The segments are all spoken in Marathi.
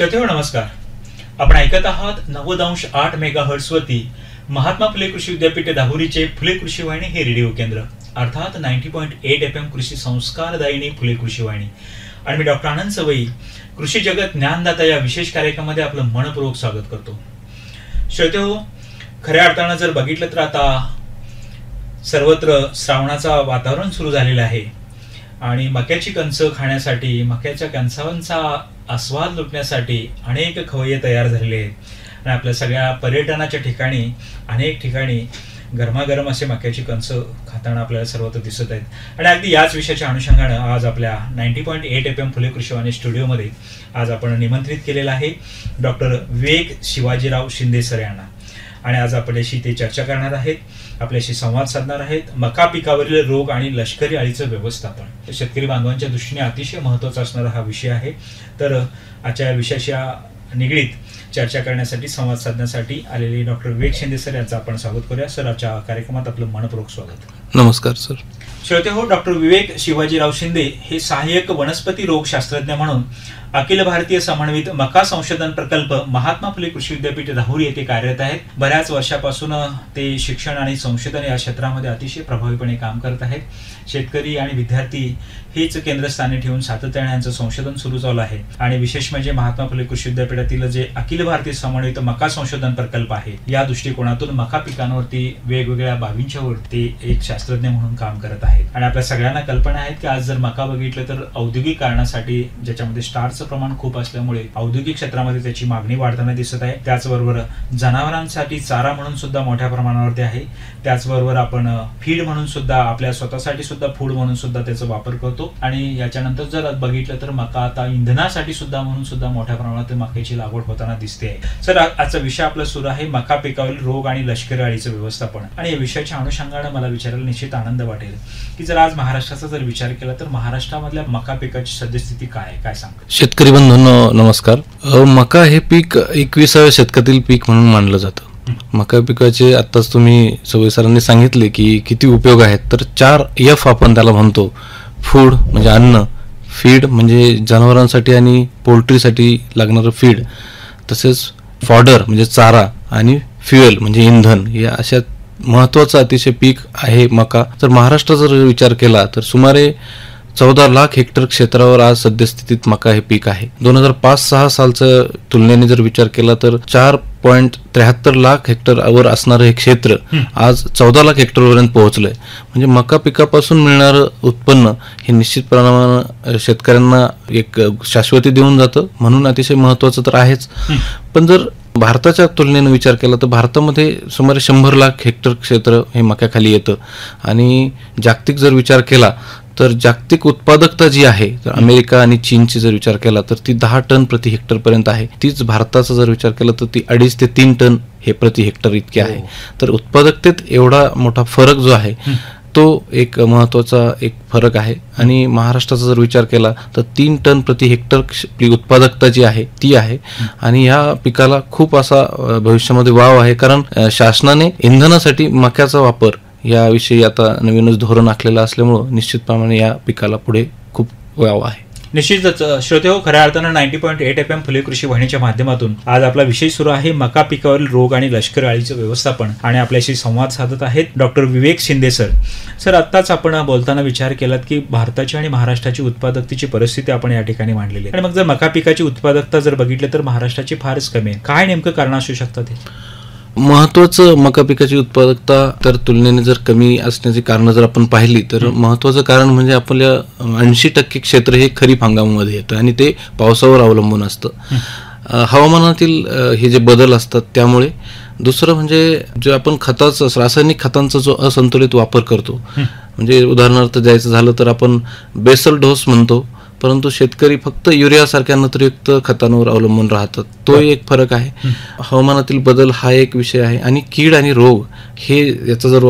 श्रोतेहो नमस्कार. आपण ऐकत आहात 90.8 मेगाहर्ट्झ वरती महात्मा फुले कृषी विद्यापीठ दाहुरीचे फुले कृषी वाहिनी हे रेडिओ केंद्र अर्थात 90.8 FM कृषी संस्कारदायिनी फुले कृषी वाहिनी आणि मी डॉक्टर आनंद सवई कृषी जगत ज्ञानदाता या विशेष कार्यक्रमामध्ये आपलं मनपूर्वक स्वागत करतो. श्रोतेहो, खऱ्या अर्थानं जर बघितलं तर आता सर्वत्र श्रावणाचा वातावरण सुरू झालेलं आहे आणि मक्याची कणसं खाण्यासाठी, मक्याच्या कणसांचा आस्वाद लुटण्यासाठी अनेक खवय्ये तयार झालेले आहेत आणि आपल्या सगळ्या पर्यटनाच्या ठिकाणी अनेक ठिकाणी गरमागरम असे मक्याची कणसं खाताना आपल्याला सर्वत्र दिसत आहेत. आणि अगदी याच विषयाच्या अनुषंगानं आज आपल्या 90.8 FM फुले कृषी वाहिनी स्टुडिओमध्ये आज आपण निमंत्रित केलेलं आहे डॉक्टर विवेक शिवाजीराव शिंदे सर यांना. आणि आज आपल्याशी ते चर्चा करणार आहेत, आपल्याशी संवाद साधणार आहेत. मका पिकावरील रोग आणि लष्करी अळीचं व्यवस्थापन शेतकरी बांधवांच्या दृष्टीने अतिशय महत्त्वाचा असणारा हा विषय आहे. तर आजच्या या विषयाशी निगडीत चर्चा करण्यासाठी, संवाद साधण्यासाठी आलेले डॉक्टर विवेक शिंदे सर यांचं आपण स्वागत करूया. सर, आजच्या कार्यक्रमात आपलं मनपूर्वक स्वागत. नमस्कार सर. श्रोतेहो, डॉक्टर विवेक शिवाजीराव शिंदे हे सहाय्यक वनस्पती रोगशास्त्रज्ञ म्हणून अखिल भारतीय समन्वित मका संशोधन प्रकल्प महात्मा फुले कृषी विद्यापीठ दाहुरी येथे कार्यरत आहेत. बऱ्याच वर्षापासून ते शिक्षण आणि संशोधन या क्षेत्रामध्ये अतिशय प्रभावीपणे काम करत आहेत. शेतकरी आणि विद्यार्थी हेच केंद्रस्थानी ठेवून सातत्याने यांचं संशोधन सुरू झालं आहे. आणि विशेष म्हणजे महात्मा फुले कृषी विद्यापीठातील जे अखिल भारतीय समन्वित मका संशोधन प्रकल्प आहे या दृष्टिकोनातून मका पिकांवरती वेगवेगळ्या बाबींच्या वरती एक शास्त्रज्ञ म्हणून काम करत आहेत. आणि आपल्या सगळ्यांना कल्पना आहे की आज जर मका बघितलं तर औद्योगिक कारणासाठी, ज्याच्यामध्ये स्टार्च प्रमाण खूप असल्यामुळे औद्योगिक क्षेत्रामध्ये त्याची मागणी वाढताना दिसत आहे. त्याचबरोबर जनावरांसाठी चारा म्हणून सुद्धा मोठ्या प्रमाणावरती आहे. त्याचबरोबर आपण फीड म्हणून सुद्धा, आपल्या स्वतःसाठी सुद्धा फूड म्हणून सुद्धा त्याचा वापर करतो. आणि याच्यानंतर जर बघितलं तर मका आता इंधनासाठी सुद्धा म्हणून सुद्धा मोठ्या प्रमाणात मक्याची लागवड होताना दिसते आहे. सर, आजचा विषय आपला सुरू आहे मका पिकावरील रोग आणि लष्करी अळीचं व्यवस्थापन. आणि या विषयाच्या अनुषंगाने मला विचारायला निश्चित आनंद वाटेल की जर आज महाराष्ट्राचा जर विचार केला तर महाराष्ट्रामधल्या मका पिकाची सद्यस्थिती काय सांगतो? शेतकरी बंधूंनो नमस्कार. मका हे पीक 21व्या शतकातील पीक म्हणून मानलं जातं. मका पिकाचे आत्ताच तुम्ही सवय सरांनी सांगितले की किती उपयोग आहेत. तर 4 F आपण त्याला म्हणतो. फूड म्हणजे अन्न, फीड म्हणजे जनावरांसाठी आणि पोल्ट्रीसाठी लागणारं फीड, तसेच फॉडर म्हणजे चारा, आणि फ्युएल म्हणजे इंधन. या अशा महत्त्वाचं अतिशय पीक आहे मका. तर महाराष्ट्राचा जर विचार केला तर सुमारे 14 लाख हेक्टर क्षेत्रावर आज सद्यस्थितीत मका हे पीक आहे. 2005-06 सालच्या तुलनेने जर विचार केला तर 4.73 लाख हेक्टरवर असणारं हे क्षेत्र आज 14 लाख हेक्टरपर्यंत पोहोचलंय. म्हणजे मका पिकापासून मिळणारं उत्पन्न हे निश्चित प्रमाणात शेतकऱ्यांना एक शाश्वती देऊन जातं, म्हणून अतिशय महत्त्वाचं तर आहेच. पण जर भारताच्या तुलनेने विचार केला तर भारतामध्ये सुमारे 100 लाख हेक्टर क्षेत्र हे मक्याखाली येतं. आणि जागतिक जर विचार केला तर जागतिक उत्पादकता जी आहे, तर अमेरिका आणि चीनची जर विचार केला तर ती 10 टन प्रति हेक्टर पर्यंत आहे. तीच भारताचा जर विचार केला तर ती 2.5 ते 3 टन हे प्रति हेक्टर इतके आहे. तर उत्पादकतेत एवढा मोठा फरक जो आहे तो एक महत्वाचा एक फरक आहे. आणि महाराष्ट्राचा जर विचार केला तर 3 टन प्रति हेक्टर उत्पादकता जी आहे ती आहे. आणि या पिकाला खूप असा भविष्यामध्ये वाव आहे, कारण शासनाने इंधनासाठी मक्याचा वापर याविषयी आता नवीनच धोरण आखलेलं असल्यामुळं निश्चितप्रमाणे या पिकाला पुढे खूप वाव आहे. निश्चितच श्रोतेहो, खऱ्या अर्थानं 90.8 FM फुले कृषी वाहिनीच्या माध्यमातून आज आपला विषय सुरू आहे मका पिकावरील रोग आणि लष्करी अळीचं व्यवस्थापन. आणि आपल्याशी संवाद साधत आहेत डॉक्टर विवेक शिंदे सर. सर, आत्ताच आपण बोलताना विचार केलात की भारताची आणि महाराष्ट्राची उत्पादकतेची परिस्थिती आपण या ठिकाणी मांडलेली आहे. आणि मग जर मका पिकाची उत्पादकता जर बघितलं तर महाराष्ट्राची फारच कमी आहे. काय नेमकं कारण असू शकतात हे? महत्वाचं मका पिकाची उत्पादकता तर तुलनेने जर कमी असण्याची कारण जर आपण पाहिली तर महत्वाचं कारण म्हणजे आपल्या 80% क्षेत्र हे खरीप हंगामामध्ये येतं आणि ते पावसावर अवलंबून असतं. हवामानातील हे जे बदल असतात त्यामुळे. दुसरं म्हणजे जे आपण रासायनिक खतांचा जो असंतुलित वापर करतो, म्हणजे उदाहरणार्थ द्यायचं झालं तर आपण बेसल डोस म्हणतो, परंतु शेतकरी फक्त युरियासारख्या नत्रयुक्त खतांवर अवलंबून राहतात. तो एक फरक आहे. हवामानातील बदल हा एक विषय आहे. आणि कीड आणि रोग हे याचा जर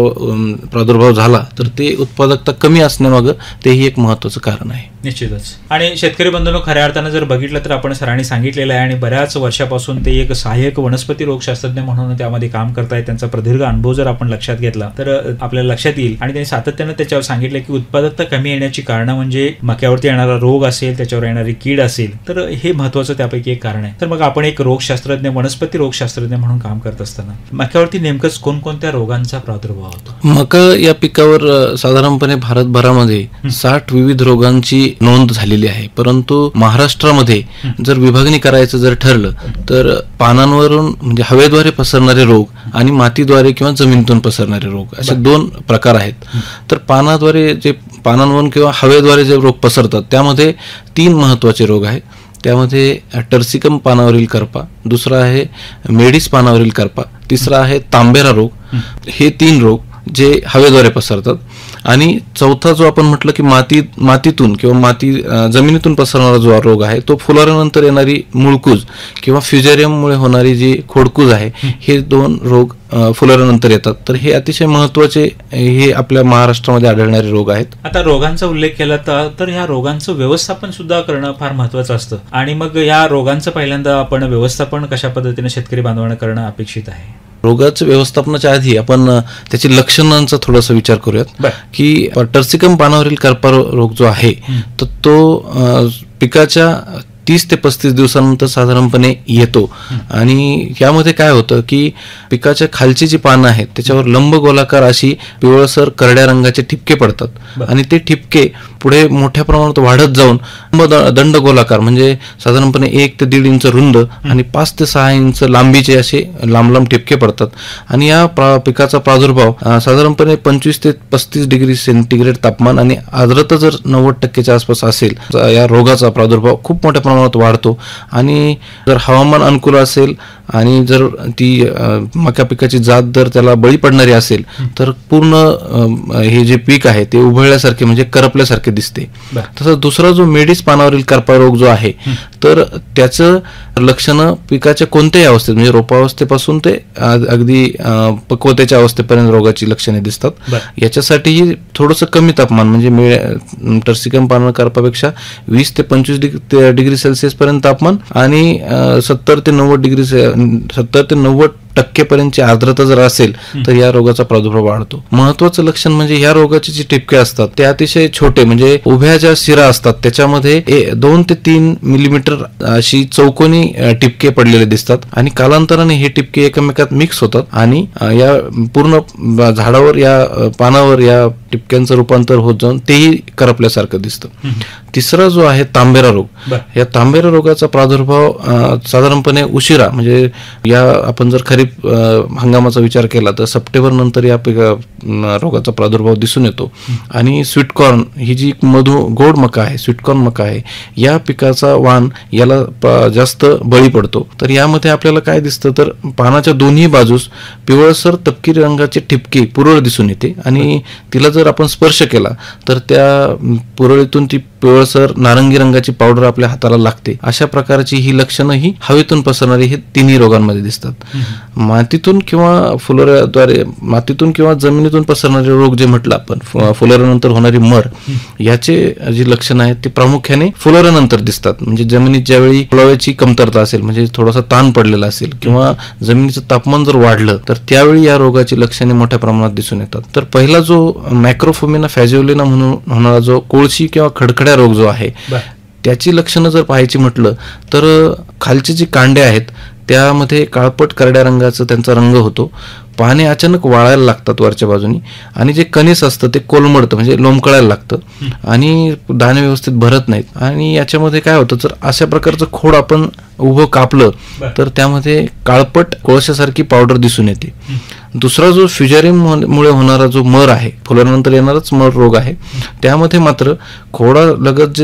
प्रादुर्भाव झाला तर ते उत्पादकता कमी असण्यामागं तेही एक महत्त्वाचं कारण आहे. निश्चितच. आणि शेतकरी बंधूंनो, खऱ्या अर्थानं जर बघितलं तर आपण सरांनी सांगितलेलं आहे आणि बऱ्याच वर्षापासून ते एक सहाय्यक वनस्पती रोगशास्त्रज्ञ म्हणून त्यामध्ये काम करतायत. त्यांचा प्रदीर्घ अनुभव जर आपण लक्षात घेतला तर आपल्याला लक्षात येईल. आणि त्यांनी सातत्यानं त्याच्यावर सांगितलं की उत्पादकता कमी येण्याची कारणं म्हणजे मक्यावरती येणारा रोग असेल, त्याच्यावर येणारी कीड असेल, तर हे महत्त्वाचं त्यापैकी एक कारण आहे. तर मग आपण एक रोगशास्त्रज्ञ, वनस्पती रोगशास्त्रज्ञ म्हणून काम करत असताना मक्यावरती नेमकंच कोणकोणत्या रोगांचा प्रादुर्भाव होतो? मका या पिकावर साधारणपणे भारतभरामध्ये 60 विविध रोगांची नोंद झालेली आहे. परंतु महाराष्ट्रामध्ये जर विभागणी करायचं जर ठरलं तर पानांवरून म्हणजे हवेद्वारे पसरणारे रोग आणि मातीद्वारे किंवा जमिनीतून पसरणारे रोग असे 2 प्रकार आहेत. तर पानाद्वारे जे पानांवरून किंवा हवेद्वारे जे रोग पसरतात त्यामध्ये 3 महत्त्वाचे रोग आहेत. त्यामध्ये टर्सिकम पानावरील करपा, दुसरा आहे मेडिस पानावरील करपा, तिसरा आहे तांबेरा रोग. हे 3 रोग जे हवेद्वारे पसरतात. आणि चौथा जो आपण म्हटलं की मातीतून किंवा जमिनीतून पसरणारा जो रोग आहे तो फुलाऱ्यानंतर येणारी मुळकूज किंवा फ्युजेरियममुळे होणारी जी खोडकूज आहे, हे 2 रोग फुलाऱ्यानंतर येतात. तर हे अतिशय महत्त्वाचे हे आपल्या महाराष्ट्रामध्ये आढळणारे रोग आहेत. आता रोगांचा उल्लेख केला तर ह्या रोगांचं व्यवस्थापन सुद्धा करणं फार महत्त्वाचं असतं. आणि मग या रोगांचं पहिल्यांदा आपण व्यवस्थापन कशा पद्धतीने शेतकरी बांधवांना करणं अपेक्षित आहे? रोगाच्या व्यवस्थापनाच्या आधी आपण त्याची लक्षणांचा थोडासा विचार करूयात. की टर्सिकम पानावरील करपा रोग जो आहे तर तो पिकाच्या 30 ते 35 दिवसानंतर साधारणपणे येतो. आणि यामध्ये काय होतं की पिकाच्या खालची जी पानं आहेत त्याच्यावर लंब गोलाकार अशी पिवळसर करड्या रंगाचे ठिपके पडतात. आणि ते ठिपके पुढे मोठ्या प्रमाणात वाढत जाऊन दंड गोलाकार म्हणजे साधारणपणे 1 ते 1.5 इंच रुंद आणि 5 ते 6 इंच लांबीचे असे लांब लांब ठिपके पडतात. आणि या पिकाचा प्रादुर्भाव साधारणपणे 25 ते 35 डिग्री सेंटीग्रेड तापमान आणि आर्द्रता जर 90% आसपास असेल या रोगाचा प्रादुर्भाव खूप मोठ्या प्रमाणात वाढतो. आणि जर हवामान अनुकूल असेल आणि जर ती मका पिकाची जात जर त्याला बळी पडणारी असेल तर पूर्ण हे जे पीक आहे ते उभळल्यासारखे म्हणजे करपल्यासारखे दिसते. तसंच दुसरा जो मेडिस पानावरील करपा रोग जो आहे तर त्याचं लक्षणं पिकाच्या कोणत्याही अवस्थेत म्हणजे रोपावस्थेपासून ते अगदी पक्वतेच्या अवस्थेपर्यंत रोगाची लक्षणे दिसतात. याच्यासाठीही थोडंसं कमी तापमान म्हणजे टर्सिकम पाना करपापेक्षा 20 ते 25 डिग्री सेल्सिअस पर्यंत तापमान आणि 70 ते 90% पर्यंतची आर्द्रता जर असेल तर या रोगाचा प्रादुर्भाव वाढतो. महत्वाचं लक्षण म्हणजे या रोगाचे जे टिपके असतात ते अतिशय छोटे म्हणजे उभ्या ज्या शिरा असतात त्याच्यामध्ये 2 ते 3 मिलीमीटर अशी चौकोनी टिपके पडलेले दिसतात. आणि कालांतराने हे टिपके एकमेकात मिक्स होतात आणि या पूर्ण झाडावर या पानावर या टिपक्यांचं रूपांतर होत जाऊन तेही करपल्यासारखं दिसतं. तिसरा जो आहे तांबेरा रोग, या तांबेरा रोगाचा प्रादुर्भाव साधारणपणे उशिरा म्हणजे या आपण जर खरीप हंगामाचा विचार केला तर सप्टेंबर नंतर या रोगाचा प्रादुर्भाव दिसून येतो. आणि स्वीटकॉर्न ही जी गोड मका आहे, स्वीटकॉर्न मका आहे, या पिकाचा वाण याला जास्त बळी पडतो. तर यामध्ये आपल्याला काय दिसतं तर पानाच्या दोन्ही बाजूस पिवळसर तपकिरी रंगाचे ठिपके पुरळ दिसून येते आणि तिला जर आपण स्पर्श केला तर त्या पुरळीतून ती पिवळसर नारंगी रंगाची पावडर आपल्या हाताला लागते. अशा प्रकारची ही लक्षणं ही हवेतून पसरणारी हे तिन्ही रोगांमध्ये दिसतात. मातीतून किंवा फुलोऱ्याद्वारे मातीतून किंवा जमिनीतून पसरणारे रोग जे म्हटलं आपण फुलोऱ्यानंतर होणारी मर, याचे जी लक्षणं आहेत ते प्रामुख्याने फुलोऱ्यानंतर दिसतात. म्हणजे जमिनीत ज्यावेळी फुलाव्याची कमतरता असेल म्हणजे थोडासा ताण पडलेला असेल किंवा जमिनीचं तापमान जर वाढलं तर त्यावेळी या रोगाची लक्षणे मोठ्या प्रमाणात दिसून येतात. तर पहिला जो मॅक्रोफोमिना फॅजिओलिना म्हणून होणारा जो कोळशी किंवा खडखड्या रोग जो आहे त्याची लक्षणं जर पाहायची म्हटलं तर खालचे जे कांडे आहेत त्यामध्ये काळपट करड्या रंगाचा त्यांचा रंग होतो. पाने अचानक वाळायला लागतात वरच्या बाजूनी आणि जे कणीस असतं ते कोलमडतं म्हणजे लोंबकळायला लागतं आणि दाणे व्यवस्थित भरत नाहीत. आणि याच्यामध्ये काय होतं तर अशा प्रकारचं खोड आपण उभं कापलं तर त्यामध्ये काळपट कोळशासारखी पावडर दिसून येते. दुसरा जो फ्युजेरियम मुळे होणारा जो मर आहे, फुलानंतर येणारच मर रोग आहे, त्यामध्ये मात्र खोडालगत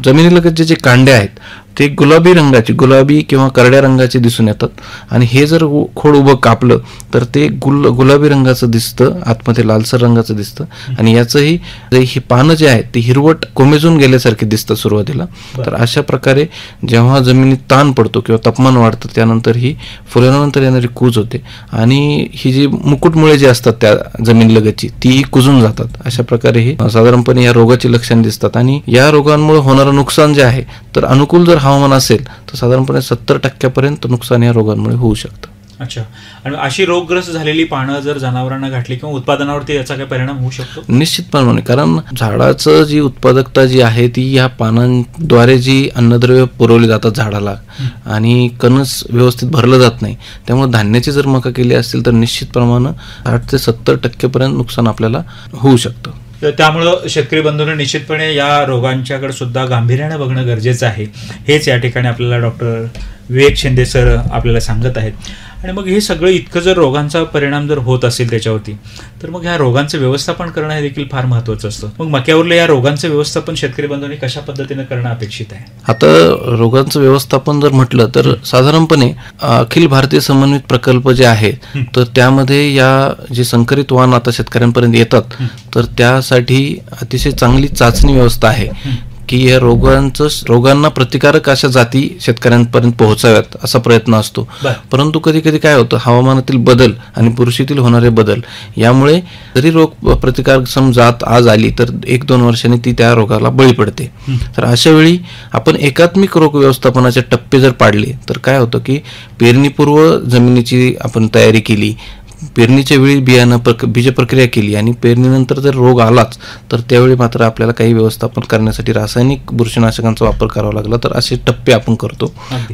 जमिनीलगत जे कांडे आहेत ते गुलाबी किंवा करड्या रंगाचे दिसून येतात आणि हे जर खोड उभं कापलं तर ते गुलाबी रंगाचं दिसतं, आतमध्ये लालसर रंगाचं दिसतं आणि याचंही ही पानं जे आहेत ती हिरवट कोमेजून गेल्यासारखी दिसतं सुरुवातीला. तर अशा प्रकारे जेव्हा जमिनीत ताण पडतो किंवा तापमान वाढतं त्यानंतर ही फुलल्यानंतर येणारी कूज होते आणि ही जी मुकुटमुळे जी असतात त्या जमीनलगतची ती कुजून जातात. अशा प्रकारे ही साधारणपणे या रोगाची लक्षणे दिसतात आणि या रोगांमुळे होणारं नुकसान जे आहे तर अनुकूल जर हवामान असेल तर साधारणपणे 70% नुकसान या रोगांमुळे होऊ शकतं. अच्छा. आणि अशी रोगग्रस्त झालेली पानं जर जनावरांना घातली किंवा उत्पादनावरती याचा काय परिणाम होऊ शकतो? निश्चितपणे, कारण झाडाचं जी उत्पादकता जी आहे ती या पानांद्वारे जी अन्नद्रव्य पुरवली जातात झाडाला आणि कणस व्यवस्थित भरलं जात नाही, त्यामुळे धान्याची जर मका केली असतील तर निश्चित प्रमाणे 60 ते 70% नुकसान आपल्याला होऊ शकतं. तर त्यामुळं शेतकरी बंधूंना निश्चितपणे या रोगांच्याकडे सुद्धा गांभीर्याने बघणं गरजेचं आहे. हेच या ठिकाणी आपल्याला डॉक्टर विवेक शिंदे सर आपल्याला सांगत आहेत. आणि मग हे सगळं इतकं जर रोगांचा परिणाम जर होत असेल त्याच्यावरती, तर मग ह्या रोगांचं व्यवस्थापन करणं हे देखील फार महत्त्वाचं असतं. मग मक्यावरलं या रोगांचं व्यवस्थापन शेतकरी बंधूंनी कशा पद्धतीने करणं अपेक्षित आहे? आता रोगांचं व्यवस्थापन जर म्हटलं तर साधारणपणे अखिल भारतीय समन्वित प्रकल्प जे आहे तर त्यामध्ये या जे संकरित वाण आता शेतकऱ्यांपर्यंत येतात तर त्यासाठी अतिशय चांगली चाचणी व्यवस्था आहे की या रोगांना प्रतिकारक अशा जाती शेतकऱ्यांपर्यंत पोहोचाव्यात असा प्रयत्न असतो. परंतु कधी कधी काय होतं, हवामानातील बदल आणि बुरशीतील होणारे बदल यामुळे जरी रोग प्रतिकारक्षम जात आज आली तर 1-2 वर्षांनी ती त्या रोगाला बळी पडते. तर अशा वेळी आपण एकात्मिक रोग व्यवस्थापनाचे टप्पे जर पाडले तर काय होतं की पेरणीपूर्व जमिनीची आपण तयारी केली, पेरणीच्या वेळी बीज प्रक्रिया केली आणि पेरणीनंतर जर रोग आलाच तर त्यावेळी मात्र आपल्याला काही व्यवस्थापन करण्यासाठी रासायनिक बुरशीनाशकांचा वापर करावा लागला. तर असे टप्पे आपण करतो.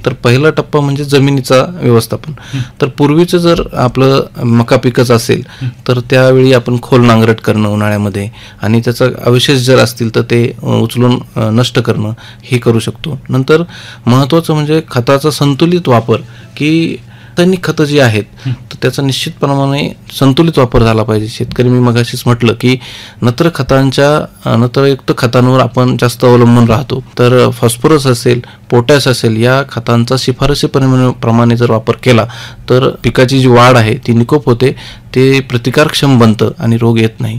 तर पहिला टप्पा म्हणजे जमिनीचा व्यवस्थापन. तर पूर्वीचं जर आपलं मका पिकच असेल तर त्यावेळी आपण खोल नांगरट करणं उन्हाळ्यामध्ये आणि त्याचा अवशेष जर असतील तर ते उचलून नष्ट करणं हे करू शकतो. नंतर महत्त्वाचं म्हणजे खताचा संतुलित वापर, की रासायनिक खतं जी आहेत तर त्याचा निश्चितप्रमाणे संतुलित वापर झाला पाहिजे. शेतकरी मी मगाशीच म्हटलं की नत्रयुक्त खतांवर आपण जास्त अवलंबून राहतो. तर फॉस्फरस असेल, पोटॅश असेल या खतांचा शिफारशी प्रमाणे जर वापर केला तर पिकाची जी वाढ आहे ती निकोप होते, ते प्रतिकारक्षम बनतं आणि रोग येत नाही.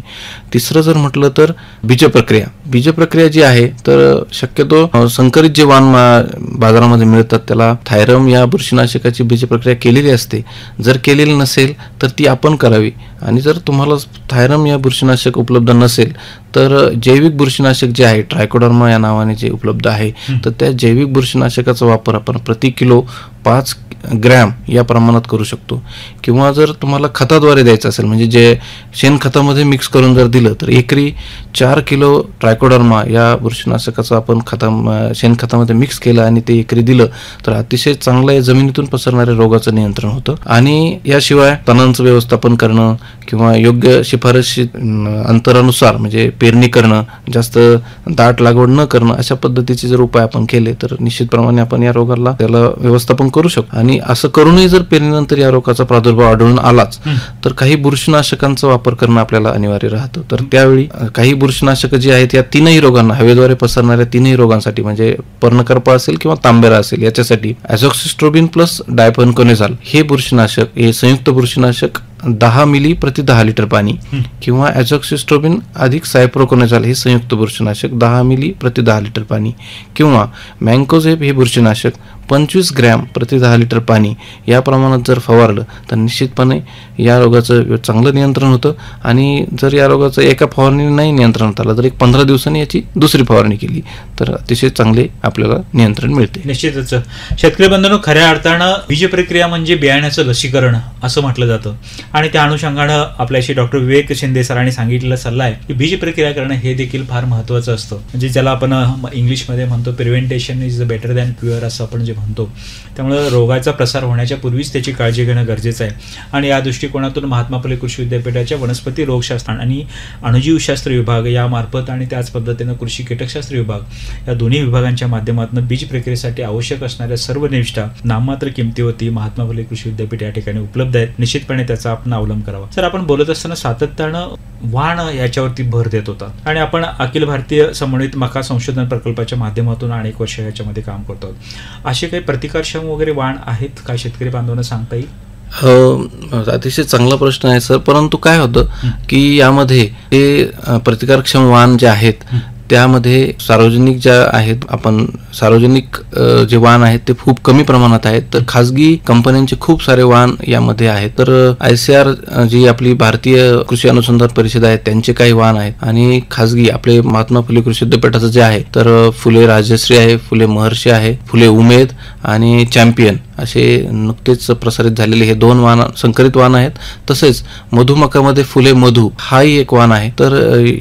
तिसरं जर म्हटलं तर बीजप्रक्रिया जी आहे तर शक्यतो संकरित जे वाण बाजारामध्ये मिळतात त्याला थायरम या बुरशीनाशकाची बीजप्रक्रिया केलेली असते. जर केलेली नसेल तर ती आपण करावी आणि जर तुम्हाला थायरम या बुरशीनाशक उपलब्ध नसेल तर जैविक बुरशीनाशक जे आहे ट्रायकोडर्मा या नावाने जे उपलब्ध आहे तर त्या जैविक बुरशीनाशकाचा वापर आपण प्रति किलो 5 ग्रॅम या प्रमाणात करू शकतो. किंवा जर तुम्हाला खताद्वारे द्यायचं असेल म्हणजे जे शेणखतामध्ये मिक्स करून जर दिलं तर एकरी 4 किलो ट्रायकोडर्मा या बुरशीनाशकाचं आपण शेणखतामध्ये मिक्स केलं आणि ते एकरी दिलं तर अतिशय चांगलं जमिनीतून पसरणाऱ्या रोगाचं नियंत्रण होतं. आणि याशिवाय तणांचं व्यवस्थापन करणं किंवा योग्य शिफारशी अंतरानुसार म्हणजे पेरणी करणं, जास्त दाट लागवड न करणं, अशा पद्धतीचे जर उपाय आपण केले तर निश्चितप्रमाणे आपण या रोगाला त्याला व्यवस्थापन करू शकतो. आणि असं करूनही जर पेरणीनंतर या रोगाचा प्रादुर्भाव आढळून आलाच तर काही बुरशीनाशकांचा वापर करणं आपल्याला अनिवार्य राहतं. तर त्यावेळी काही बुरशीनाशक जी आहेत या 3ही रोगांना, हवेद्वारे पसरणाऱ्या 3ही रोगांसाठी म्हणजे पर्णकर्प असेल किंवा तांबेरा असेल याच्यासाठी ॲझॉक्सिस्ट्रोबिन प्लस डायफेनकोनेझाल हे बुरशीनाशक, हे संयुक्त बुरशीनाशक 10 मिली प्रति 10 लिटर पाणी किंवा ॲझॉक्सिस्ट्रोबिन अधिक सायप्रोकोनेझाल हे संयुक्त बुरशीनाशक 10 मिली प्रति 10 लिटर पाणी किंवा मँकोझेब हे बुरशीनाशक 25 ग्रॅम प्रति 10 लिटर पाणी या प्रमाणात जर फवारलं तर निश्चितपणे या रोगाचं चांगलं नियंत्रण होतं. आणि जर या रोगाचं एका फवारणीने नाही नियंत्रणात आलं तर 15 दिवसांनी याची दुसरी फवारणी केली तर अतिशय चांगले आपल्याला नियंत्रण मिळते. निश्चितच शेतकरी बंधूंनो, खऱ्या अर्थानं बीज प्रक्रिया म्हणजे बियाण्याचं लसीकरण असं म्हटलं जातं आणि त्या अनुषंगानं आपल्याशी डॉक्टर विवेक शिंदे सरांनी सांगितलेला सल्ला आहे की बीज प्रक्रिया करणं हे देखील फार महत्त्वाचं असतं. म्हणजे ज्याला आपण इंग्लिशमध्ये म्हणतो प्रिव्हेंटेशन इज बेटर दॅन क्युअर असं आपण जे जे म्हणतो. त्यामुळे रोगाचा प्रसार होण्याच्या पूर्वीच त्याची काळजी घेणं गरजेचं आहे. आणि या दृष्टिकोनातून महात्मा फुले कृषी विद्यापीठाच्या वनस्पती रोगशास्त्र आणि अणुजीवशास्त्र विभाग यामार्फत आणि त्याच पद्धतीनं कृषी कीटकशास्त्र विभाग या दोन्ही विभागांच्या माध्यमातून बीज प्रक्रियेसाठी आवश्यक असणाऱ्या सर्व निविष्ठा नाममात्र किमतीवरती महात्मा फुले कृषी विद्यापीठ या ठिकाणी उपलब्ध आहेत. निश्चितपणे त्याचा आपण अवलंब करावा. सर, आपण बोलत असताना सातत्यानं वाण याच्यावरती भर देत होता आणि आपण अखिल भारतीय समन्वित मका संशोधन प्रकल्पाच्या माध्यमातून अनेक वर्ष याच्यामध्ये काम करतो. असे काही प्रतिकारक्षम वगैरे वाण आहेत का शेतकरी बांधवांना सांगता येईल? अतिशय चांगला प्रश्न आहे सर. परंतु काय होतं की यामध्ये हे प्रतिकारक्षम वाण जे आहेत त्यामध्ये सार्वजनिक ज्या आहेत, आपण सार्वजनिक जे वाहन आहेत ते खूप कमी प्रमाणात आहेत. तर खाजगी कंपन्यांचे खूप सारे वाहन यामध्ये आहेत. तर ICAR जी आपली भारतीय कृषी अनुसंधान परिषद आहे त्यांचे काही वाहन आहेत आणि खाजगी आपले महात्मा फुले कृषी विद्यापीठाचं जे आहे तर फुले राजश्री आहे, फुले महर्षी आहे, फुले उमेद आणि चॅम्पियन असे नुकतेच प्रसारित झालेले हे 2 वाहन संकरित वाहन आहेत. तसेच मधुमकामध्ये फुले मधु हाही एक वाहन आहे. तर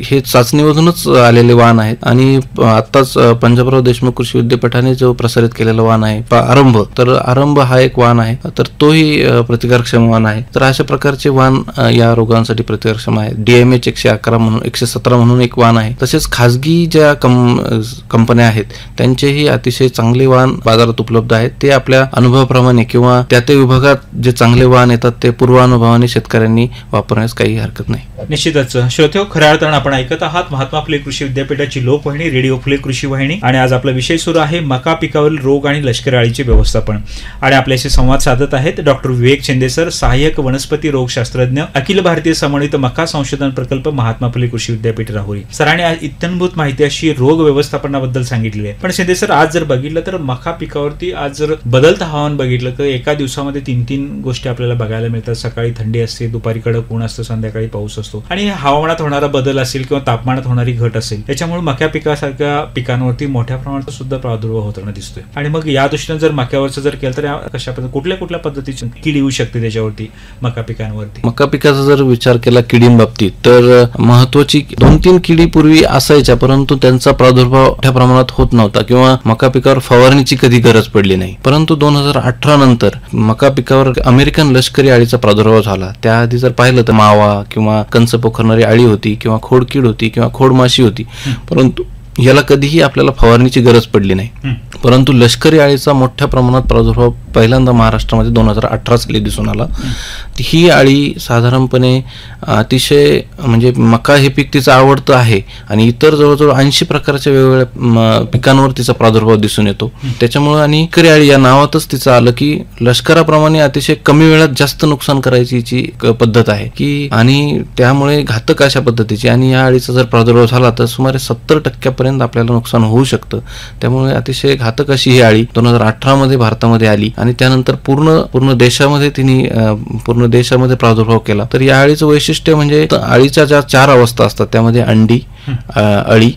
हे चाचणीमधूनच आलेले वाहन आहेत आणि आताच पंजाबराव देशमुख कृषी विद्यापीठाने जो प्रसारित केलेला वाहन आहे आरंभ, तर आरंभ हा एक वाहन आहे. तर तोही प्रतिकारक्षम वाहन आहे. तर अशा प्रकारचे वाहन या रोगांसाठी प्रतिकारक्षम आहे. DMH 111 म्हणून 117 म्हणून एक वाहन आहे. तसेच खाजगी ज्या कंपन्या आहेत त्यांचेही अतिशय चांगले वाहन बाजारात उपलब्ध आहेत. ते आपल्या अनुभवाप्रमाणे किंवा त्या विभागात जे चांगले वाहन येतात ते पूर्वानुभवाने शेतकऱ्यांनी वापरण्यास काही हरकत नाही. निश्चितच श्रोतेहो, खऱ्या अर्थानं आपण ऐकत आहात महात्मा फुले कृषी विद्यापीठाची लोकवाहिनी रेडिओ फुले कृषी वाहिनी आणि आज आपला विषय सुरू आहे मका पिकावरील रोग आणि लष्करी अळीचे व्यवस्थापन. आणि आपल्याशी संवाद साधत आहेत डॉक्टर विवेक शिंदे सर, सहाय्यक वनस्पती रोगशास्त्रज्ञ, अखिल भारतीय समन्वित मका संशोधन प्रकल्प, महात्मा फुले कृषी विद्यापीठ राहुरी. सरांनी आज इत्थंभूत माहिती अशी रोग व्यवस्थापनाबद्दल सांगितलेली आहे. पण शिंदे सर, आज जर बघितलं तर मका पिकावरती आज जर बदलतं हवामान बघितलं तर एका दिवसामध्ये 3 गोष्टी आपल्याला बघायला मिळतात. सकाळी थंडी असते, दुपारी कडक ऊन असतं, संध्याकाळी पाऊस असतो. आणि हवामानात होणारा बदल असेल किंवा तापमानात होणारी घट असेल त्याच्यामुळे मका पिकासारख्या पिकांवरती मोठ्या प्रमाणात सुद्धा प्रादुर्भाव होताना दिसतोय. आणि मग या दृष्टीने जर मक्यावरचं जर केलं तर कशा कुठल्या पद्धतीची कीड येऊ शकते त्याच्यावरती मका पिकांवरती? मका पिकाचा जर विचार केला किडींबाबतीत तर महत्वाची 2-3 किडी पूर्वी असायच्या, परंतु त्यांचा प्रादुर्भाव मोठ्या प्रमाणात होत नव्हता किंवा मका पिकावर फवारणीची कधी गरज पडली नाही. परंतु 2018 नंतर मका पिकावर अमेरिकन लष्करी अळीचा प्रादुर्भाव झाला. त्याआधी जर पाहिलं तर मावा किंवा कंच पोखरणारी अळी होती किंवा खोडकीड होती किंवा खोडमाशी होती, परंतु याला कधीही आपल्याला फवारणीची गरज पडली नाही. परंतु लष्करी अळीचा मोठ्या प्रमाणात प्रादुर्भाव पहिल्यांदा महाराष्ट्रामध्ये 2018 साली दिसून आला. ही अळी साधारणपणे अतिशय म्हणजे मका हे पीक तिचं आवडतं आहे आणि इतर जवळजवळ 80 प्रकारच्या वेगवेगळ्या पिकांवर तिचा प्रादुर्भाव दिसून येतो. त्याच्यामुळे आणि लष्करी अळी या नावातच तिचं आलं की लष्कराप्रमाणे अतिशय कमी वेळात जास्त नुकसान करायची हिची पद्धत आहे की, आणि त्यामुळे घातक अशा पद्धतीची. आणि या अळीचा जर प्रादुर्भाव झाला तर सुमारे 70% आपल्याला नुकसान होऊ शकतं. त्यामुळे अतिशय घातक अशी ही अळी 2018 मध्ये भारतामध्ये आली आणि त्यानंतर पूर्ण देशामध्ये तिने पूर्ण देशामध्ये प्रादुर्भाव केला. तर या अळीचं वैशिष्ट्य म्हणजे अळीच्या ज्या 4 अवस्था असतात त्यामध्ये अंडी, अळी,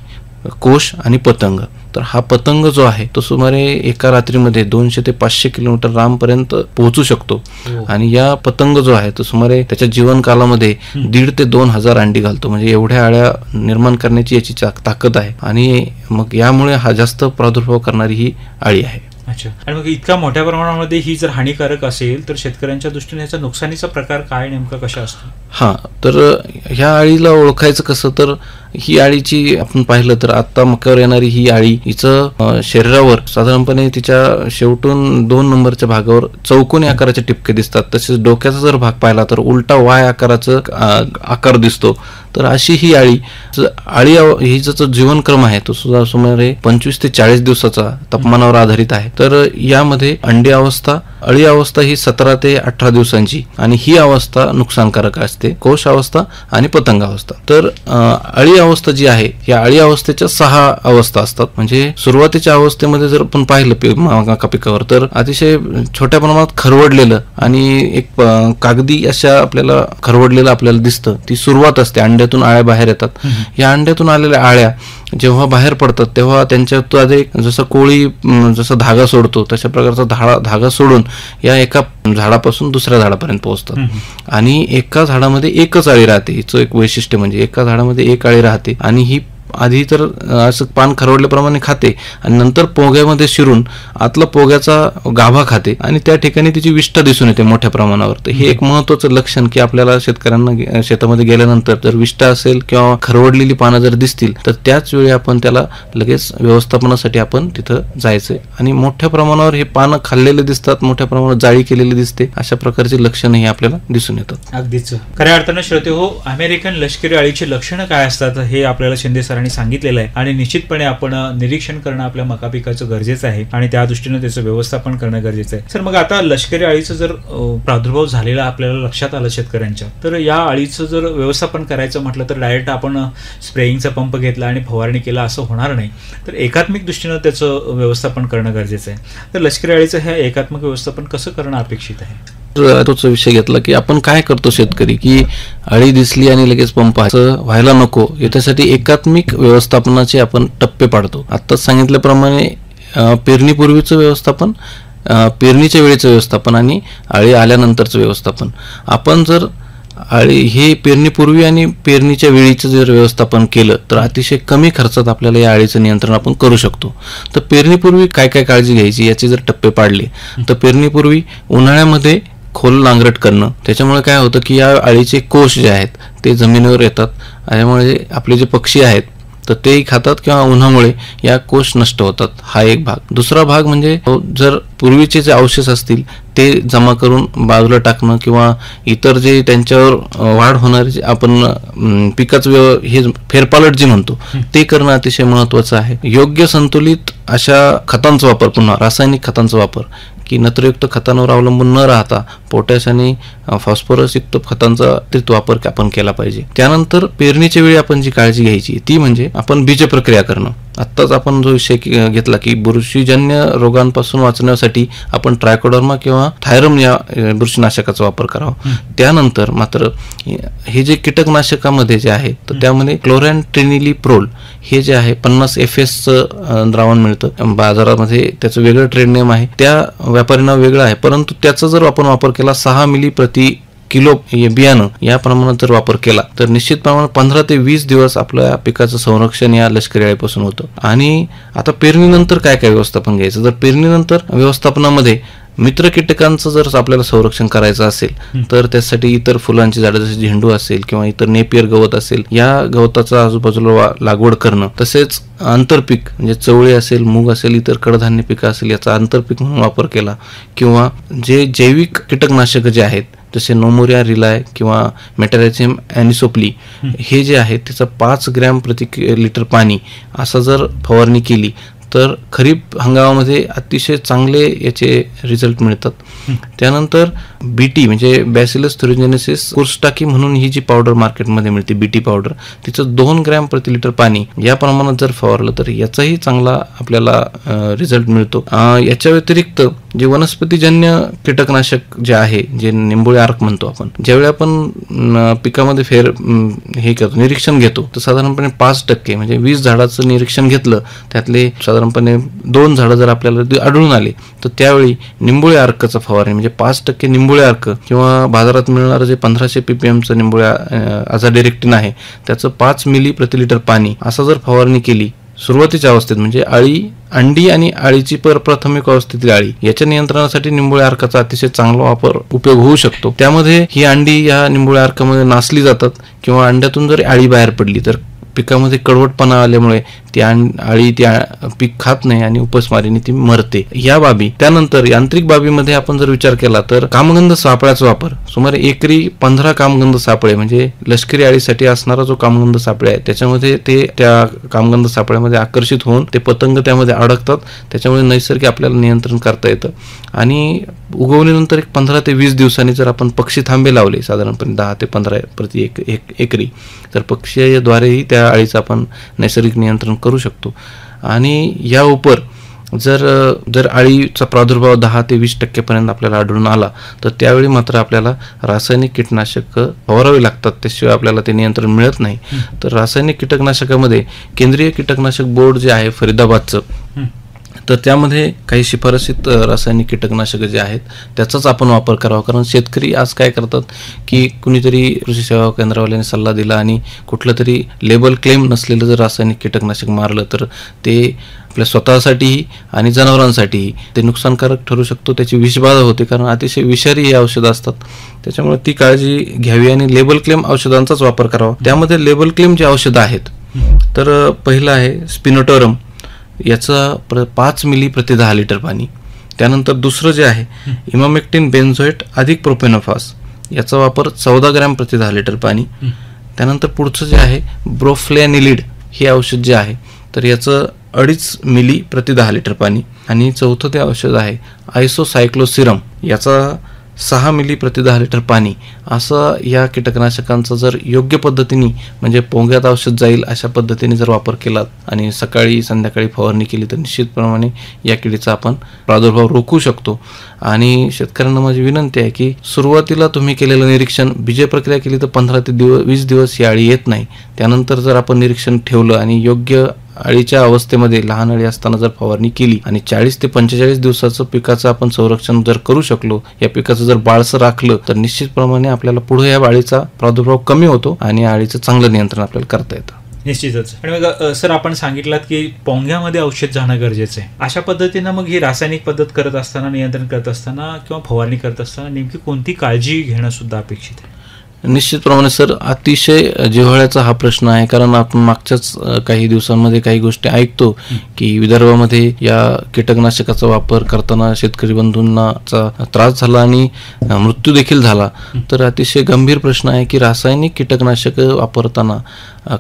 कोश आणि पतंग. तर हा पतंग जो आहे तो सुमारे एका रात्रीमध्ये 200 ते 500 किलोमीटर लांबपर्यंत पोहोचू शकतो. आणि या पतंग जो आहे तो सुमारे त्याच्या जीवनकालामध्ये 1,500 ते 2,000 अंडी घालतो. म्हणजे एवढ्या अळ्या निर्माण करण्याची याची ताकद आहे आणि मग यामुळे हा जास्त प्रादुर्भाव करणारी ही अळी आहे. अच्छा. आणि मग इतका मोठ्या प्रमाणामध्ये ही जर हानिकारक असेल तर शेतकऱ्यांच्या दृष्टीने याचा नुकसानीचा प्रकार काय नेमका कशा असतो? हा, तर ह्या अळीला ओळखायचं कसं, तर ही अळीची आपण पाहिलं तर आता मक्यावर येणारी ही अळी हिचं शरीरावर साधारणपणे तिच्या शेवटून 2 नंबरच्या भागावर चौकोनी आकाराचे टिपके दिसतात. तसेच डोक्याचा जर भाग पाहिला तर उलटा वाय आकाराचा आकार दिसतो. तर अशी ही अळी हिचा जो जीवनक्रम आहे तो सुद्धा सुमारे 25 ते 40 दिवसाचा तापमानावर आधारित आहे. तर यामध्ये अंडी अवस्था, अळी अवस्था ही 17 ते 18 दिवसांची आणि ही अवस्था नुकसानकारक असते. कोश अवस्था आणि पतंग अवस्था. तर अळी अवस्था जी आहे या अळी अवस्थेच्या 6 अवस्था असतात. म्हणजे सुरुवातीच्या अवस्थेमध्ये जर आपण पाहिलं मका पिकावर तर अतिशय छोट्या प्रमाणात खरवडलेलं आणि एक कागदी अशा आपल्याला खरवडलेलं आपल्याला दिसतं. ती सुरुवात असते. अंड्यातून अळ्या बाहेर येतात. या अंड्यातून आलेल्या अळ्या जेव्हा बाहेर पडतात तेव्हा त्यांच्यामध्ये जसं कोळी जसं धागा सोडतो तशा प्रकारचा धागा सोडून या एका झाडापासून दुसऱ्या झाडापर्यंत पोहोचतात. आणि एका झाडामध्ये एकच अळी राहते. हिचं एक वैशिष्ट्य म्हणजे एका झाडामध्ये एक अळी राहते आणि ही आधी तर असं पान खरवडल्याप्रमाणे खाते आणि नंतर पोग्यामध्ये शिरून आतला पोग्याचा गाभा खाते आणि त्या ठिकाणी तिची विष्ठा दिसून येते मोठ्या प्रमाणावर. तर हे एक महत्वाचं लक्षण की आपल्याला शेतकऱ्यांना शेतामध्ये गेल्यानंतर जर विष्ठा असेल किंवा खरवडलेली पानं जर दिसतील तर त्याच वेळी आपण त्याला लगेच व्यवस्थापनासाठी आपण तिथं जायचंय. आणि मोठ्या प्रमाणावर हे पानं खाल्लेले दिसतात, मोठ्या प्रमाणात जाळी केलेली दिसते, अशा प्रकारची लक्षणं ही आपल्याला दिसून येतात. अगदीच खऱ्या अर्थानं श्रोते हो, अमेरिकन लष्करी अळीची लक्षणं काय असतात हे आपल्याला शिंदे सरांनी सांगितलेलं आहे आणि निश्चितपणे आपण निरीक्षण करणं आपल्या मका पिकाचं गरजेचं आहे आणि त्या दृष्टीनं त्याचं व्यवस्थापन करणं गरजेचं आहे. सर, मग आता लष्करी अळीचं जर प्रादुर्भाव झालेला आपल्याला लक्षात आलं शेतकऱ्यांच्या, तर या अळीचं जर व्यवस्थापन करायचं म्हटलं तर डायरेक्ट आपण स्प्रेइंगचा पंप घेतला आणि फवारणी केला असं होणार नाही. तर एकात्मिक दृष्टीनं त्याचं व्यवस्थापन करणं गरजेचं आहे. तर लष्करी अळीचं हे एकात्मिक व्यवस्थापन कसं करणं अपेक्षित आहे? तोच विषय घेतला की आपण काय करतो शेतकरी की अळी दिसली आणि लगेच पंप व्हायला नको, याच्यासाठी एकात्मिक व्यवस्थापनाचे आपण टप्पे पाडतो. आत्ताच सांगितल्याप्रमाणे पेरणीपूर्वीचं व्यवस्थापन, पेरणीच्या वेळेचं व्यवस्थापन आणि अळी आल्यानंतरचं व्यवस्थापन. आपण जर अळी हे पेरणीपूर्वी आणि पेरणीच्या वेळीचं जर व्यवस्थापन केलं तर अतिशय कमी खर्चात आपल्याला या अळीचं नियंत्रण आपण करू शकतो. तर पेरणीपूर्वी काय काय काळजी घ्यायची याचे जर टप्पे पाडले तर पेरणीपूर्वी उन्हाळ्यामध्ये खोल नांगरट करणं, त्याच्यामुळे काय होतं की या अळीचे कोष जे आहेत ते जमिनीवर येतात, त्यामुळे आपले जे पक्षी आहेत तर तेही खातात किंवा उन्हामुळे या कोष नष्ट होतात. हा एक भाग. दुसरा भाग म्हणजे जर पूर्वीचे जे अवशेष असतील ते जमा करून बाजूला टाकणं किंवा इतर जे त्यांच्यावर वाढ होणारे जे आपण पिकाचं हे फेरपालट जे म्हणतो ते करणं अतिशय महत्वाचं आहे. योग्य संतुलित अशा खतांचा वापर, पुन्हा रासायनिक खतांचा वापर की नत्रयुक्त खतांवर अवलंबून न राहता पोटॅश आणि फॉस्फरस युक्त खतांचा अतिरिक्त वापर आपण केला पाहिजे. त्यानंतर पेरणीच्या वेळी आपण जी काळजी घ्यायची ती म्हणजे आपण बीज प्रक्रिया करणं. आत्ताच आपण जो विषय घेतला की बुरशीजन्य रोगांपासून वाचण्यासाठी आपण ट्रायकोडर्मा किंवा थायरम या बुरशीनाशकाचा वापर करावा. त्यानंतर मात्र हे जे कीटकनाशकामध्ये जे आहे तर त्यामध्ये क्लोरॅन्ट्रेनिलिप्रोल हे जे आहे 50 FSचं द्रावण मिळतं बाजारामध्ये, त्याचं वेगळं ट्रेड नेम आहे, त्या व्यापाऱ्यांना वेगळं आहे, परंतु त्याचा जर आपण वापर केला 6 मिली प्रति किलो बियाणं या प्रमाणात जर वापर केला तर निश्चित प्रमाणात 15 ते 20 दिवस आपल्या पिकाचं संरक्षण या लष्करी अळीपासून होतं. आणि आता पेरणीनंतर काय काय व्यवस्थापन घ्यायचं, तर पेरणीनंतर व्यवस्थापनामध्ये मित्र कीटकांचं जर आपल्याला संरक्षण करायचं असेल तर त्यासाठी इतर फुलांची झाडं जसे झेंडू असेल किंवा इतर नेपियर गवत असेल या गवताचा आजूबाजूला लागवड करणं, तसेच आंतरपीक म्हणजे चवळी असेल, मूग असेल, इतर कडधान्य पिकं असेल याचा आंतरपीक म्हणून वापर केला किंवा जे जैविक कीटकनाशक जे आहेत जसे नोमोरिया रिलाय किंवा मेटारायझियम ॲनिसोप्ली हे जे आहे त्याचा 5 ग्रॅम प्रति लिटर पाणी असं जर फवारणी केली तर खरीप हंगामामध्ये अतिशय चांगले याचे रिझल्ट मिळतात. त्यानंतर बीटी म्हणजे बॅसिलस थुरिंजेनेसिस कुर्स्टाकी म्हणून ही जी पावडर मार्केटमध्ये मिळते बीटी पावडर, तिचं 2 ग्रॅम प्रति लिटर पाणी या प्रमाणात जर फवारलं तर याचाही चांगला आपल्याला रिझल्ट मिळतो. याच्या व्यतिरिक्त जे वनस्पतीजन्य कीटकनाशक जे आहे जे निंबोळी आर्क म्हणतो आपण, ज्यावेळी आपण पिकामध्ये हे करतो निरीक्षण घेतो तर साधारणपणे 5% म्हणजे 20 झाडाचं निरीक्षण घेतलं त्यातले साधारणपणे 2 झाडं जर आपल्याला आढळून आले तर त्यावेळी निंबोळी अर्कचा फवारणी म्हणजे 5% निंबोळी अर्क किंवा बाजारात मिळणारं जे 1500 ppmचं निंबोळी आझाडिरेक्टिन आहे त्याचं 5 मिली प्रति लिटर पाणी असं जर फवारणी केली सुरुवातीच्या अवस्थेत म्हणजे अंडी आणि अळीची प्राथमिक अवस्थेतील अळी याच्या नियंत्रणासाठी निंबोळी अर्काचा अतिशय चांगला उपयोग होऊ शकतो. त्यामध्ये ही अंडी या निंबोळी अर्कामध्ये नासली जातात किंवा अंड्यातून जर अळी बाहेर पडली तर पिकामध्ये कडवटपणा आल्यामुळे ती अळी पीक खात नाही आणि उपसमारीने ती मरते. या बाबी त्यानंतर यांत्रिक बाबीमध्ये आपण जर विचार केला तर कामगंध सापळ्याचा वापर सुमारे एकरी 15 कामगंध सापळे म्हणजे लष्करी अळीसाठी असणारा जो कामगंध सापळे आहे त्याच्यामध्ये ते त्या कामगंध सापळ्यामध्ये आकर्षित होऊन ते पतंग त्यामध्ये अडकतात, त्याच्यामुळे नैसर्गिक आपल्याला नियंत्रण करता येतं. आणि उगवणीनंतर 15 ते 20 दिवसांनी जर आपण पक्षी थांबे लावले साधारणपणे 10 ते 15 प्रति एकरी तर पक्षीद्वारेही त्या अळीचं आपण नैसर्गिक नियंत्रण करू शकतो. आणि या उपर जर अळीचा प्रादुर्भाव 10 ते 20% पर्यंत आपल्याला आढळून आला तर त्यावेळी मात्र आपल्याला रासायनिक कीटकनाशक फवारावी लागतात, त्याशिवाय आपल्याला ते नियंत्रण मिळत नाही. तर रासायनिक कीटकनाशकामध्ये केंद्रीय कीटकनाशक बोर्ड जे आहे फरीदाबादचं तर त्यामध्ये काही शिफारसीत रासायनिक कीटकनाशके जे आहेत त्याचाच आपण वापर करावा. कारण शेतकरी आज काय करतात की कुणीतरी कृषी सेवा केंद्रावाल्याने सल्ला दिला आणि कुठलं तरी लेबल क्लेम नसलेलं जर रासायनिक कीटकनाशक मारलं तर ते आपल्या स्वतःसाठीही आणि जनावरांसाठीही ते नुकसानकारक ठरू शकतो. त्याची विषबाधा होते कारण अतिशय विषारी हे औषधं असतात. त्याच्यामुळे ती काळजी घ्यावी आणि लेबल क्लेम औषधांचाच वापर करावा. त्यामध्ये लेबल क्लेम जे औषधं आहेत तर पहिलं आहे स्पिनोटोरम, याचा 5 मिली प्रति 10 लिटर पाणी. त्यानंतर दुसरं जे आहे इमामेक्टिन बेन्झोएट अधिक प्रोपेनोफॉस, याचा वापर 14 ग्रॅम प्रति 10 लिटर पाणी. त्यानंतर पुढचं जे आहे ब्रोफ्लॅनिलिड हे औषध जे आहे तर याचं 2.5 मिली प्रति 10 लिटर पाणी. आणि चौथं ते औषध आहे आयसोसायक्लोसिरम, याचा 6 मिली प्रति 10 लिटर पाणी. असं या कीटकनाशकांचा जर योग्य पद्धतीने म्हणजे पोंग्यात औषध जाईल अशा पद्धतीने जर वापर केला आणि सकाळी संध्याकाळी फवारणी केली तर निश्चितप्रमाणे या किडीचा आपण प्रादुर्भाव रोखू शकतो. आणि शेतकऱ्यांना माझी विनंती आहे की सुरुवातीला तुम्ही केलेलं निरीक्षण, बीज प्रक्रिया केली तर 15 ते 20 दिवस ही अळी येत नाही. त्यानंतर जर आपण निरीक्षण ठेवलं आणि योग्य अळीच्या अवस्थेमध्ये लहान अळी असताना जर फवारणी केली आणि 40 ते 45 दिवसाचं पिकाचं आपण संरक्षण जर करू शकलो, या पिकाचं जर बाळसं राखलं तर निश्चितप्रमाणे आपल्याला पुढे या अळीचा प्रादुर्भाव कमी होतो आणि अळीचं चांगलं नियंत्रण आपल्याला करता येतं. निश्चितच. आणि मग सर आपण सांगितलं की पोंग्यामध्ये औषध जाणं गरजेचं आहे. अशा पद्धतीनं मग ही रासायनिक पद्धत करत असताना, नियंत्रण करत असताना किंवा फवारणी करत असताना नेमकी कोणती काळजी घेणं सुद्धा अपेक्षित आहे? निश्चितप्रमाणे सर अतिशय जिव्हाळ्याचा हा प्रश्न आहे. कारण आपण मागच्याच काही दिवसांमध्ये काही गोष्टी ऐकतो की विदर्भामध्ये या कीटकनाशकाचा वापर करताना शेतकरी बंधूंना त्रास झाला आणि मृत्यू देखील झाला. तर अतिशय गंभीर प्रश्न आहे की रासायनिक कीटकनाशक वापरताना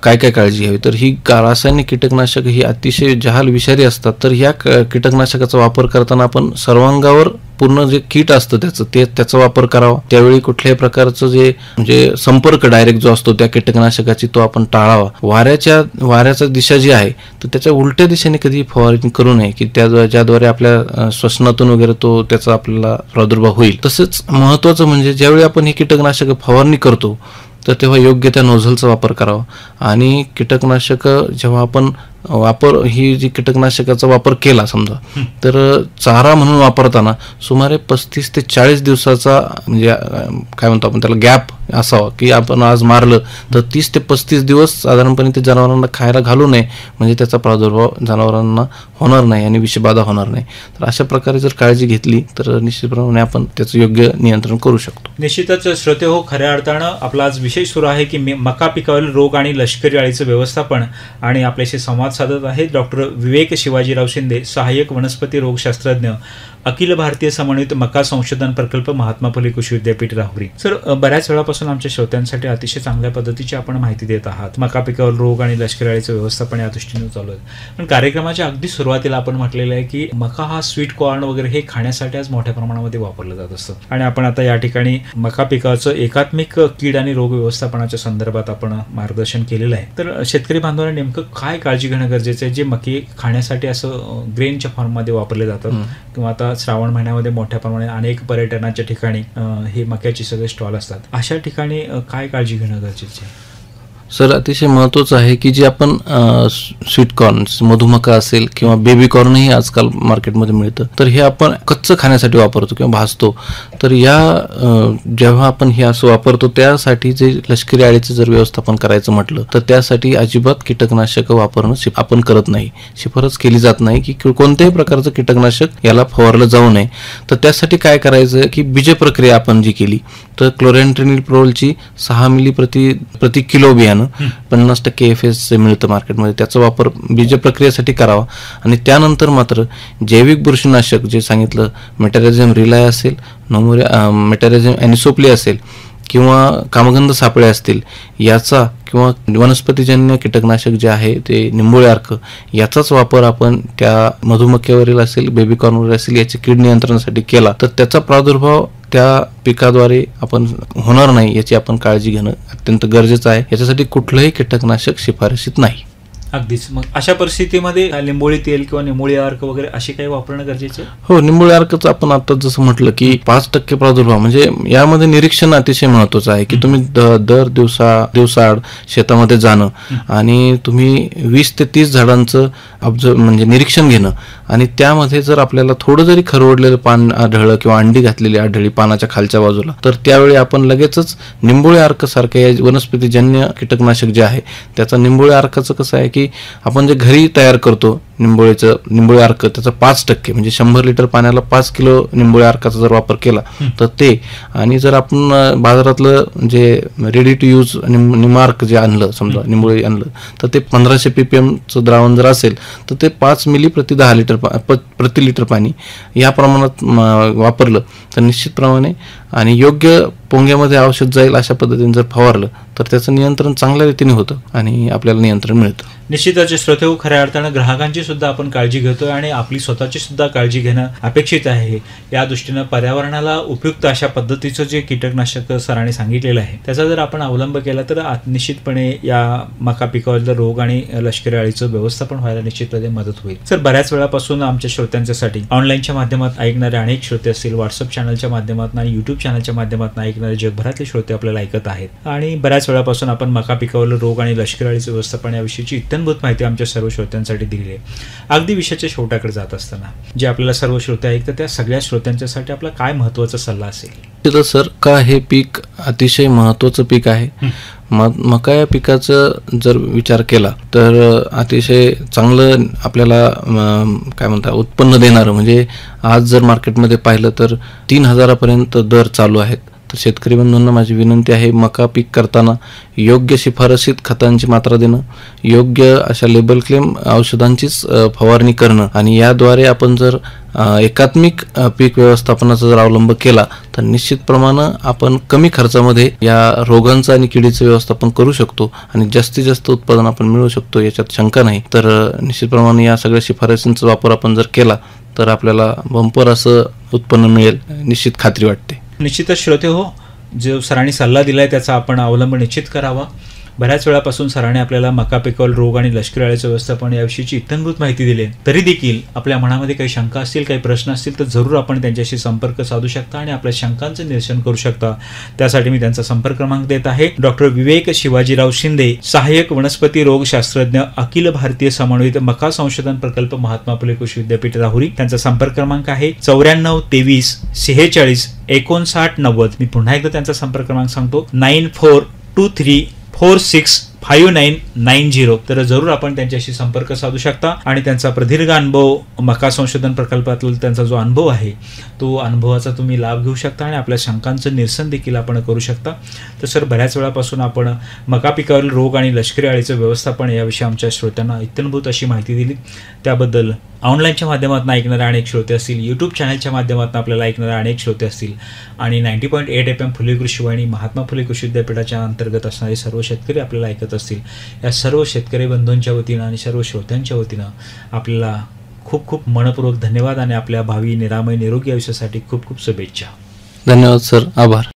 काय काय काळजी घ्यावी. तर ही रासायनिक कीटकनाशक ही अतिशय जहाल विषारी असतात. तर ह्या कीटकनाशकाचा वापर करताना आपण सर्वांगावर पूर्ण जे कीट असतं त्याचा वापर करावा. त्यावेळी कुठल्याही प्रकारचं जे म्हणजे संपर्क डायरेक्ट जो असतो त्या कीटकनाशकाची तो आपण टाळावा. वाऱ्याचा दिशा जी आहे तर त्याच्या उलट्या दिशेने कधी फवारणी करू नये की ज्याद्वारे आपल्या श्वसनातून वगैरे त्याचा आपल्याला प्रादुर्भाव होईल. तसेच महत्वाचं म्हणजे ज्यावेळी आपण ही कीटकनाशक फवारणी करतो तर तेव्हा योग्य त्या नोझलचा वापर करावा. आणि कीटकनाशक जेव्हा आपण ही जी कीटकनाशकाचा वापर केला समजा तर चारा म्हणून वापरताना सुमारे 35 ते 40 दिवसाचा म्हणजे काय म्हणतो आपण त्याला गॅप असावा की आपण आज मारलं तर 30 ते 35 दिवस साधारणपणे ते जनावरांना खायला घालू नये म्हणजे त्याचा प्रादुर्भाव जनावरांना होणार नाही आणि विषबाधा होणार नाही. तर अशा प्रकारे जर काळजी घेतली तर निश्चितप्रमाणे आपण त्याचं योग्य नियंत्रण करू शकतो. निश्चितच श्रोते हो, खऱ्या अर्थानं आपला आज विषय सुरू आहे की मका पिकावरील रोग आणि लष्करी अळीचं व्यवस्थापन. आणि आपल्याशी संवाद साधत आहेत डॉक्टर विवेक शिवाजीराव शिंदे, सहाय्यक वनस्पती रोगशास्त्रज्ञ, अखिल भारतीय समन्वित मका संशोधन प्रकल्प, महात्मा फुले कृषी विद्यापीठ राहुरी. सर बऱ्याच वेळापासून आमच्या श्रोत्यांसाठी अतिशय चांगल्या पद्धतीची आपण माहिती देत आहात. मका पिकावर रोग आणि लष्करी अळीचं व्यवस्थापन या दृष्टीने चालू आहे. पण कार्यक्रमाच्या अगदी सुरुवातीला आपण म्हटलेलं आहे की मका हा स्वीट कॉर्न वगैरे हे खाण्यासाठी आज मोठ्या प्रमाणामध्ये वापरलं जात असतं. आणि आपण आता या ठिकाणी मका पिकाचं एकात्मिक कीड आणि रोग व्यवस्थापनाच्या संदर्भात आपण मार्गदर्शन केलेलं आहे. तर शेतकरी बांधवांना नेमकं काय काळजी घेणं गरजेचं आहे जे मके खाण्यासाठी असं ग्रेनच्या फॉर्ममध्ये वापरले जातात किंवा आता श्रावण महिन्यामध्ये मोठ्या प्रमाणात अनेक पर्यटनाच्या ठिकाणी हे मक्याचे सगळे स्टॉल असतात. अशा ठिकाणी काय काळजी घेणं गरजेचं आहे? सर अतिशय महत्त्वाचं आहे की जे आपण स्वीट कॉर्न, मधुमका असेल किंवा बेबी कॉर्नही आजकाल मार्केटमध्ये मिळतं, तर हे आपण कच्चं खाण्यासाठी वापरतो किंवा भाजतो. तर जेव्हा आपण हे असं वापरतो त्यासाठी जे लष्करी अळीचं जर व्यवस्थापन करायचं म्हटलं तर त्यासाठी अजिबात कीटकनाशक वापरणं आपण करत नाही, शिफारस केली जात नाही की कोणत्याही प्रकारचं कीटकनाशक याला फवारलं जाऊ नये. तर त्यासाठी काय करायचं की बीज प्रक्रिया आपण जी केली तर क्लोरॅन्ट्रेनिलप्रोलची 6 मिली प्रति किलो बियाणं 50% FS मिळतं मार्केटमध्ये, त्याचा वापर बीज प्रक्रियेसाठी करावा. आणि त्यानंतर मात्र जैविक बुरशीनाशक जे सांगितलं मेटॅरिझम रिलाय असेल, मेटॅरिझम एनिसोप्ली असेल किंवा कामगंध सापळे असतील याचा किंवा वनस्पतीजन्य कीटकनाशक जे आहे ते निंबोळी अर्क याचाच वापर आपण त्या मधुमक्यावरील असेल, बेबी कॉर्नवरील असेल याचे कीड नियंत्रणासाठी केला तर त्याचा प्रादुर्भाव त्या पिकाद्वारे आपण होणार नाही याची आपण काळजी घेणं अत्यंत गरजेचं आहे. याच्यासाठी कुठलंही कीटकनाशक शिफारसीत नाही. अगदीच. मग अशा परिस्थितीमध्ये लिंबोळी तेल किंवा निंबोळी अर्क वगैरे असे काही वापरणं गरजेचं आहे? हो, निंबोळी अर्कच आपण आता जसं म्हटलं की 5% प्रादुर्भाव, म्हणजे यामध्ये निरीक्षण अतिशय महत्वाचं आहे की तुम्ही दर दिवसाआड शेतामध्ये जाणं आणि तुम्ही 20 ते 30 झाडांचं म्हणजे निरीक्षण घेणं, आणि त्यामध्ये जर आपल्याला थोडं जरी खरवडलेलं पान आढळलं किंवा अंडी घातलेली आढळली पानाच्या खालच्या बाजूला, तर त्यावेळी आपण लगेचच निंबोळी अर्क सारख्या या वनस्पतीजन्य कीटकनाशक जे आहे त्याचा निंबोळी अर्काचं कसं आहे की आपण जे घरी तयार करतो निंबोळी अर्क, त्याचा 5% म्हणजे 100 लिटर पाण्याला 5 किलो निंबोळी अर्काचा जर वापर केला तर ते, आणि जर आपण बाजारातलं जे रेडी टू यूज निमार्क जे आणलं, समजा निंबोळी आणलं, तर ते 1500 ppm चं द्रावण जर असेल तर ते 5 मिली प्रति 10 लिटर प्रति लिटर पाणी या प्रमाणात वापरलं तर निश्चितप्रमाणे आणि योग्य पोंग्यामध्ये औषध जाईल अशा पद्धतीने जर फवारलं तर त्याचं नियंत्रण चांगल्या रीतीने होतं आणि आपल्याला नियंत्रण मिळतं. निश्चितच श्रोते हो, खऱ्या अर्थानं ग्राहकांची सुद्धा आपण काळजी घेतोय आणि आपली स्वतःची सुद्धा काळजी घेणं अपेक्षित आहे. या दृष्टीनं पर्यावरणाला उपयुक्त अशा पद्धतीचं जे कीटकनाशक सरांनी सांगितलेलं आहे त्याचा जर आपण अवलंब केला तर निश्चितपणे या मका पिकावरील रोग आणि लष्करी अळीचं व्यवस्थापन व्हायला निश्चितपणे मदत होईल. सर, बऱ्याच वेळापासून आमच्या श्रोत्यांच्यासाठी ऑनलाईनच्या माध्यमात ऐकणारे अनेक श्रोते असतील, व्हॉट्सअप चॅनलच्या माध्यमातून आणि युट्यूब चॅनलच्या माध्यमातून ऐकणारे जगभरातले श्रोते आपल्याला ऐकत आहेत आणि बऱ्याच वेळापासून आपण मका पिकावरील रोग आणि लष्करी अळीचं व्यवस्थापन याविषयीची इत्थंभूत माहिती आमच्या सर्व श्रोत्यांसाठी दिली आहे. अगदी विषयाच्या शेवटाकडे जात असताना जे आपल्याला सर्व श्रोते ऐकतात त्या सगळ्या श्रोत्यांच्यासाठी आपला काय महत्वाचा सल्ला असेल? सर, का हे पीक अतिशय महत्वाचं पीक आहे. मका या पिकाचं जर विचार केला तर अतिशय चांगलं आपल्याला काय म्हणतात उत्पन्न देणारं, म्हणजे आज जर मार्केटमध्ये पाहिलं तर 3000 दर चालू आहेत. तर शेतकरी बंधूंना माझी विनंती आहे, मका पीक करताना योग्य शिफारसीत खतांची मात्रा देणं, योग्य अशा लेबल क्लेम औषधांचीच फवारणी करणं आणि याद्वारे आपण जर एकात्मिक पीक व्यवस्थापनाचा जर अवलंब केला तर निश्चितप्रमाणे आपण कमी खर्चामध्ये या रोगांचं आणि किडीचं व्यवस्थापन करू शकतो आणि जास्तीत जास्त उत्पादन आपण मिळवू शकतो, याच्यात शंका नाही. तर निश्चितप्रमाणे या सगळ्या शिफारसींचा वापर आपण जर केला तर आपल्याला बंपर असं उत्पन्न मिळेल, निश्चित खात्री वाटते. निश्चितच श्रोते हो, जो सरांनी सल्ला दिलाय त्याचा आपण अवलंब निश्चित करावा. बऱ्याच वेळापासून सरांनी आपल्याला मका पिकावरील रोग आणि लष्करी अळीचं व्यवस्थापन याविषयीची इत्थंभूत माहिती दिली. तरी देखील आपल्या मनामध्ये काही शंका असतील, काही प्रश्न असतील तर जरूर आपण त्यांच्याशी संपर्क साधू शकता आणि आपल्या शंकांचं निरसन करू शकता. त्यासाठी मी त्यांचा संपर्क क्रमांक देत आहे. डॉक्टर विवेक शिवाजीराव शिंदे, सहाय्यक वनस्पती रोग शास्त्रज्ञ, अखिल भारतीय समन्वित मका संशोधन प्रकल्प, महात्मा फुले कृषी विद्यापीठ राहुरी. त्यांचा संपर्क क्रमांक आहे 94 23 46 59 90. मी पुन्हा एकदा त्यांचा संपर्क क्रमांक सांगतो 9423465990. तर जरूर आपण त्यांच्याशी संपर्क साधू शकता आणि त्यांचा प्रदीर्घ अनुभव मका संशोधन प्रकल्पातील त्यांचा जो अनुभव आहे तो अनुभवाचा तुम्ही लाभ घेऊ शकता आणि आपल्या शंकांचं निरसन देखील आपण करू शकता. तर सर, बऱ्याच वेळापासून आपण मका पिकावरील रोग आणि लष्करी अळीचं व्यवस्थापन याविषयी आमच्या श्रोत्यांना इत्थंभूत अशी माहिती दिली. त्याबद्दल ऑनलाईनच्या माध्यमातून ऐकणारे अनेक श्रोते असतील, यूट्यूब चॅनलच्या माध्यमातून आपल्याला ऐकणारे अनेक श्रोते असतील आणि 90.8 FM फुले कृषी वाहिनी, महात्मा फुले कृषी विद्यापीठाच्या अंतर्गत असणारे सर्व शेतकरी आपल्याला ऐकत असतील. या सर्व शेतकरी बंधूंच्या वतीनं आणि सर्व श्रोत्यांच्या वतीनं आपल्याला खूप खूप मनपूर्वक धन्यवाद आणि आपल्या भावी निरामय निरोगी आयुष्यासाठी खूप खूप शुभेच्छा. धन्यवाद सर, आभार.